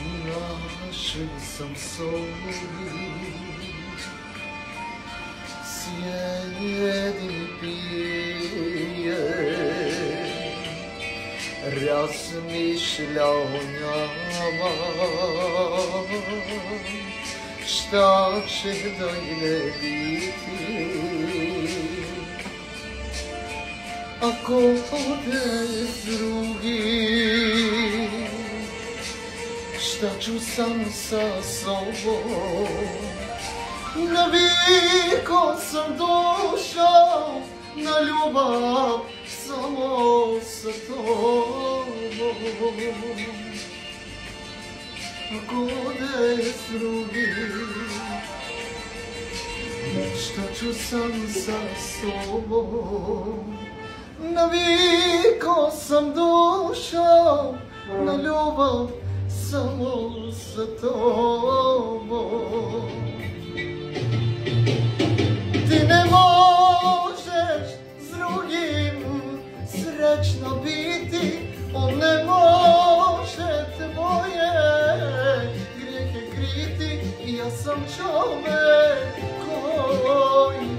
Našao sam sobi, sjedi pije, razmišlja o njama, šta će dalje biti. Ako ode drugi, šta ću sam sa sobom? Navikao sam došao na ljubav samo sa tobom. Ako ode drugi, šta ću sam sa sobom? Navikao sam došao na ljubav samo sa tobom. Ti ne možeš s drugim srećno biti, on ne može tvoje grijehe kriti. Ja sam čovek koji